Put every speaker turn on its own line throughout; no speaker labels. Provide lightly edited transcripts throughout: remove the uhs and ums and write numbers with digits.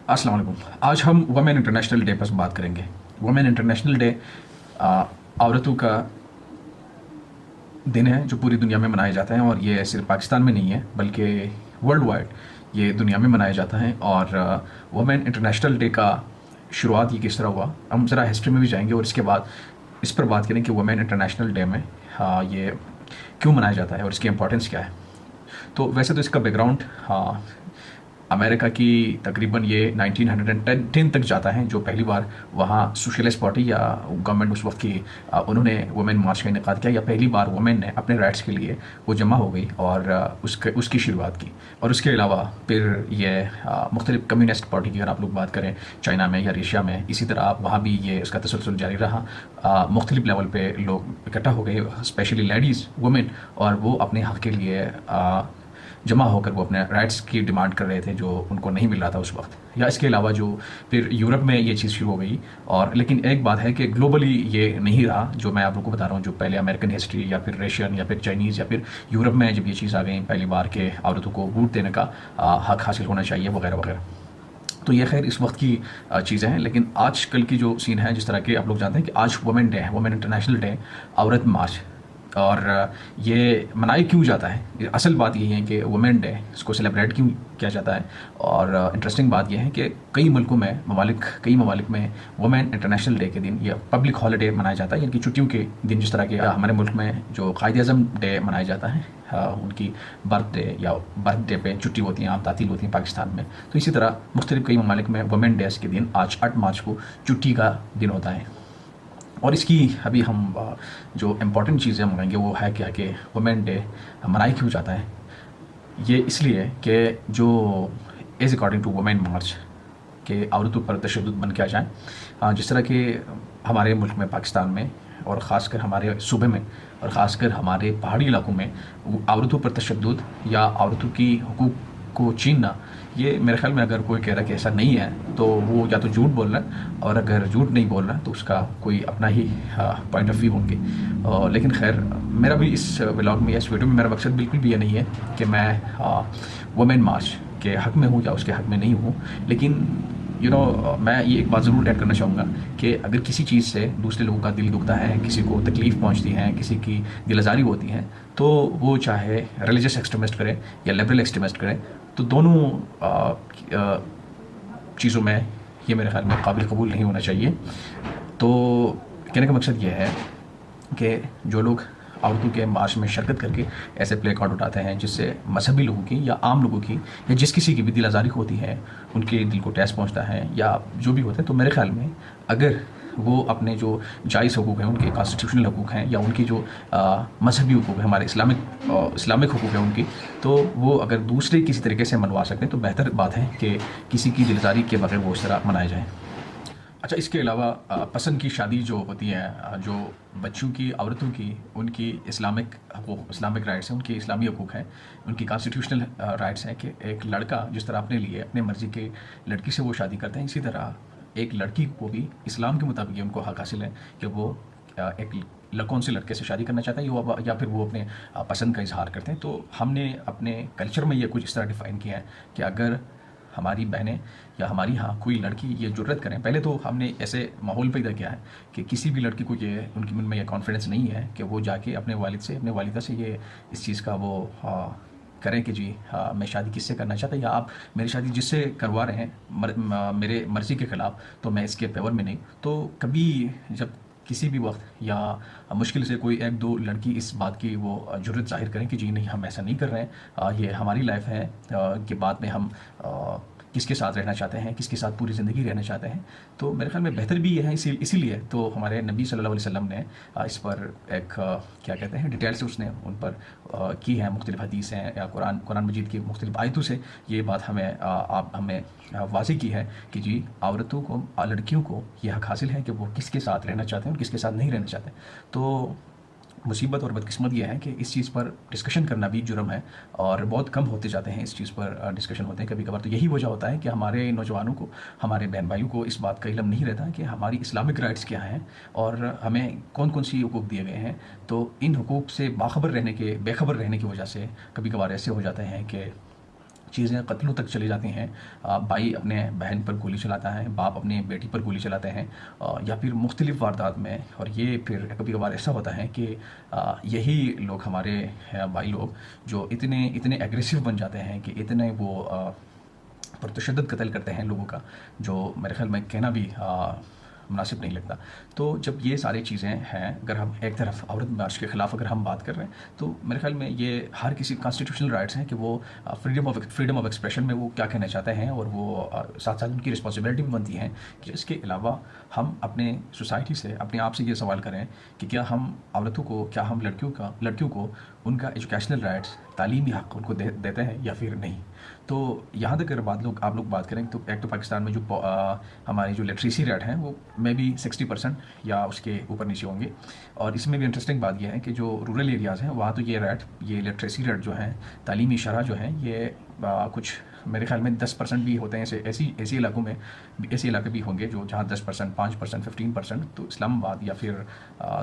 अस्सलाम वालेकुम। आज हम वुमेन इंटरनेशनल डे पर बात करेंगे। वुमेन इंटरनेशनल डे औरतों का दिन है जो पूरी दुनिया में मनाए जाते हैं, और ये सिर्फ पाकिस्तान में नहीं है बल्कि वर्ल्ड वाइड ये दुनिया में मनाया जाता है। और वुमेन इंटरनेशनल डे का शुरुआत ये किस तरह हुआ, हम ज़रा हिस्ट्री में भी जाएंगे और इसके बाद इस पर बात करें कि वुमेन इंटरनेशनल डे में ये क्यों मनाया जाता है और इसकी इंपॉर्टेंस क्या है। तो वैसे तो इसका बैकग्राउंड अमेरिका की तकरीबन ये 1910 तक जाता है, जो पहली बार वहाँ सोशलिस्ट पार्टी या गवर्नमेंट उस वक्त की उन्होंने वुमेन मार्च का इनेकाद किया, या पहली बार वुमेन ने अपने राइट्स के लिए वो जमा हो गई और उसकी शुरुआत की। और उसके अलावा फिर ये मुख्तलिफ कम्युनिस्ट पार्टी की अगर आप लोग बात करें चाइना में या रशिया में, इसी तरह वहाँ भी ये इसका तसलसल जारी रहा। मुख्तलिफ लेवल पे लोग इकट्ठा हो गए, स्पेशली लेडीज़ वुमेन, और वो अपने हक़ के लिए जमा होकर वो अपने राइट्स की डिमांड कर रहे थे जो उनको नहीं मिल रहा था उस वक्त। या इसके अलावा जो फिर यूरोप में ये चीज़ शुरू हो गई। और लेकिन एक बात है कि ग्लोबली ये नहीं रहा जो मैं आप लोगों को बता रहा हूँ, जो पहले अमेरिकन हिस्ट्री या फिर रशियन या फिर चाइनीज़ या फिर यूरोप में जब ये चीज़ आ गई पहली बार के औरतों को वोट देने का हक हासिल होना चाहिए वगैरह वगैरह। तो ये खैर इस वक्त की चीज़ें हैं। लेकिन आजकल की जो सीन है, जिस तरह के आप लोग जानते हैं कि आज वुमेन डे है, वुमेन इंटरनेशनल डे, औरत मार्च। और ये मनाया क्यों जाता है, असल बात ये है कि वुमेन डे इसको सेलिब्रेट क्यों किया जाता है। और इंटरेस्टिंग बात यह है कि कई मुल्कों में कई ममालिक में वुमेन इंटरनेशनल डे के दिन या पब्लिक हॉलीडे मनाया जाता है, यानी कि छुट्टियों के दिन। जिस तरह के हमारे मुल्क में जो कायद-ए-आज़म डे मनाया जाता है, उनकी बर्थडे पे छुट्टी होती है, आम तातील होती है पाकिस्तान में। तो इसी तरह मुख्तलिफ कई ममालिक में वुमेन डेज़ के दिन आज 8 मार्च को छुट्टी का दिन होता है। और इसकी अभी हम जो इम्पॉर्टेंट चीज़ें मंगाएंगे वो है क्या कि वुमेन डे मनाया क्यों जाता है। ये इसलिए कि जो इज़ अकॉर्डिंग टू वुमेन मार्च के औरतों पर तशद्दुद बंद किया जाए। जिस तरह के हमारे मुल्क में पाकिस्तान में और ख़ासकर हमारे सूबे में और ख़ासकर हमारे पहाड़ी इलाकों में औरतों पर तशद्दुद या औरतों की हुकूक को छीनना, ये मेरे ख्याल में अगर कोई कह रहा है कि ऐसा नहीं है तो वो या तो झूठ बोल रहा है, और अगर झूठ नहीं बोल रहा है तो उसका कोई अपना ही पॉइंट ऑफ व्यू होंगे। लेकिन खैर मेरा भी इस व्लॉग में, इस वीडियो में मेरा मकसद बिल्कुल भी ये नहीं है कि मैं वुमेन मार्च के हक़ में हूँ या उसके हक़ में नहीं हूँ। लेकिन मैं ये एक बात ज़रूर ऐड करना चाहूँगा कि अगर किसी चीज़ से दूसरे लोगों का दिल दुखता है, किसी को तकलीफ़ पहुँचती है, किसी की दिल आज़ारी होती है, तो वो चाहे रिलीजियस एक्सट्रीमिस्ट करे या लिबरल एक्सट्रीमिस्ट करे, तो दोनों चीज़ों में ये मेरे ख्याल में काबिल कबूल नहीं होना चाहिए। तो कहने का मकसद ये है कि जो लोग औरतों के मार्च में शिरकत करके ऐसे प्ले कार्ड उठाते हैं जिससे मजहबी लोगों की या आम लोगों की या जिस किसी की भी दिल आज़ारी होती है, उनके दिल को ठेस पहुंचता है या जो भी होता है, तो मेरे ख्याल में अगर वो अपने जो जायज़ हकूक़ हैं, उनके कॉन्स्टिट्यूशनल हकूक़ हैं, या उनकी जो मजहबी हकूक़ हैं, हमारे इस्लामिक हकूक़ हैं उनकी, तो वो अगर दूसरे किसी तरीके से मनवा सकते हैं तो बेहतर बात है कि किसी की दिलजारी के बगैर वो उस तरह मनाए जाएँ। अच्छा, इसके अलावा पसंद की शादी जो होती है, जो बच्चों की, औरतों की, उनकी इस्लामिक राइट्स हैं, उनकी इस्लामी हकूक़ हैं, उनकी कॉन्स्टिट्यूशनल राइट्स हैं कि एक लड़का जिस तरह अपने लिए अपने मर्ज़ी के लड़की से वो शादी करते हैं, इसी तरह एक लड़की को भी इस्लाम के मुताबिक ये उनको हक़ हासिल है कि वो एक कौन से लड़के से शादी करना चाहते हैं या फिर वो अपने पसंद का इजहार करते हैं। तो हमने अपने कल्चर में ये कुछ इस तरह डिफ़ाइन किया है कि अगर हमारी बहनें या हमारी यहाँ कोई लड़की ये जुर्रत करें, पहले तो हमने ऐसे माहौल पैदा किया है कि किसी भी लड़की को ये उनके मन में ये कॉन्फिडेंस नहीं है कि वो जाके अपने वालिद से, अपने वालिदा से ये इस चीज़ का वो करें कि जी मैं शादी किससे करना चाहता, या आप मेरी शादी जिससे करवा रहे हैं मेरे मर्ज़ी के ख़िलाफ़, तो मैं इसके फेवर में नहीं। तो कभी जब किसी भी वक्त या मुश्किल से कोई एक दो लड़की इस बात की वो जुर्रत ज़ाहिर करें कि जी नहीं, हम ऐसा नहीं कर रहे हैं, ये हमारी लाइफ है, कि बाद में हम किसके साथ रहना चाहते हैं, किसके साथ पूरी ज़िंदगी रहना चाहते हैं, तो मेरे ख्याल में बेहतर भी ये है। इसीलिए तो हमारे नबी सल्लल्लाहु अलैहि वसल्लम ने इस पर एक क्या कहते हैं डिटेल से उसने उन पर की है, मुख्तलिफ़ हदीस हैं या कुरान मजीद की मुख्तलिफ़ आयतों से ये बात हमें वाज़ेह की है कि जी औरतों को, लड़कियों को यह हक़ हासिल है कि वो किसके साथ रहना चाहते हैं और किसके साथ नहीं रहना चाहते। तो मुसीबत और बदकिस्मत यह है कि इस चीज़ पर डिस्कशन करना भी जुर्म है, और बहुत कम होते जाते हैं इस चीज़ पर डिस्कशन होते हैं कभी कभार। तो यही वजह होता है कि हमारे नौजवानों को, हमारे बहन भाइयों को इस बात का इल्म नहीं रहता कि हमारी इस्लामिक राइट्स क्या हैं और हमें कौन कौन सी हुकूक दिए गए हैं। तो इन हुकूक से बेखबर रहने की वजह से कभी कभार ऐसे हो जाते हैं कि चीज़ें कत्लों तक चली जाती हैं। भाई अपने बहन पर गोली चलाता है, बाप अपने बेटी पर गोली चलाते हैं, या फिर मुख्तलिफ़ वारदात में। और ये फिर कभी कभार ऐसा होता है कि यही लोग हमारे भाई लोग जो इतने इतने एग्रेसिव बन जाते हैं कि इतने वो पर तशद्दुद कत्ल करते हैं लोगों का, जो मेरे ख्याल में कहना भी मुनासिब नहीं लगता। तो जब ये सारी चीज़ें हैं, अगर हम एक तरफ औरत मार्च के ख़िलाफ़ अगर हम बात कर रहे हैं, तो मेरे ख्याल में ये हर किसी कॉन्स्टिट्यूशनल राइट्स हैं कि वो फ्रीडम ऑफ एक्सप्रेशन में वो क्या कहना चाहते हैं, और वो साथ साथ उनकी रिस्पॉन्सिबिलिटी भी बनती है कि इसके अलावा हम अपने सोसाइटी से अपने आप से ये सवाल करें कि क्या हम औरतों को, क्या हम लड़कियों को उनका एजुकेशनल राइट्स, तालीमी हक़ उनको देते हैं या फिर नहीं। तो यहाँ तक अगर आप लोग बात करें तो एक तो पाकिस्तान में जो हमारी जो लिटरेसी रेट हैं वो मे बी 60% या उसके ऊपर नीचे होंगे। और इसमें भी इंटरेस्टिंग बात यह है कि जो रूरल एरियाज़ हैं वहाँ तो ये लिटरेसी रेट जो है, तालीमी शरह जो है, ये कुछ मेरे ख्याल में 10% भी होते हैं। ऐसी इलाकों में ऐसे इलाके भी होंगे जो जहाँ 10%, 5%, 15%। तो इस्लामाबाद या फिर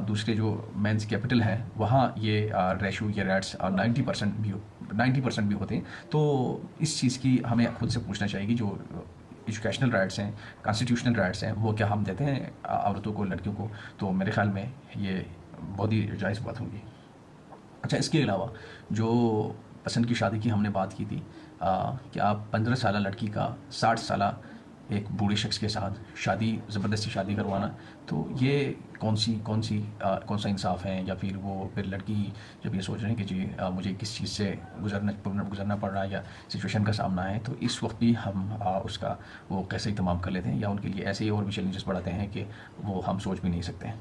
दूसरे जो मेंस कैपिटल हैं वहाँ ये रेशो, ये रेट्स 90% भी होते हैं। तो इस चीज़ की हमें खुद से पूछना चाहिए कि जो एजुकेशनल राइट्स हैं, कॉन्स्टिट्यूशनल राइट्स हैं, वो क्या हम देते हैं औरतों को, लड़कियों को। तो मेरे ख्याल में ये बहुत ही जायज़ बात होगी। अच्छा, इसके अलावा जो पसंद की शादी की हमने बात की थी, कि आप 15 साल लड़की का 60 साल एक बूढ़े शख्स के साथ ज़बरदस्ती शादी करवाना, तो ये कौन सा इंसाफ है। या फिर वो फिर लड़की जब ये सोच रहे हैं कि जी मुझे किस चीज़ से गुजरना पड़ रहा है या सिचुएशन का सामना है, तो इस वक्त भी हम उसका वो कैसे इत्माम कर लेते हैं या उनके लिए ऐसे ही और भी चैलेंजेस बढ़ाते हैं कि वो हम सोच भी नहीं सकते हैं।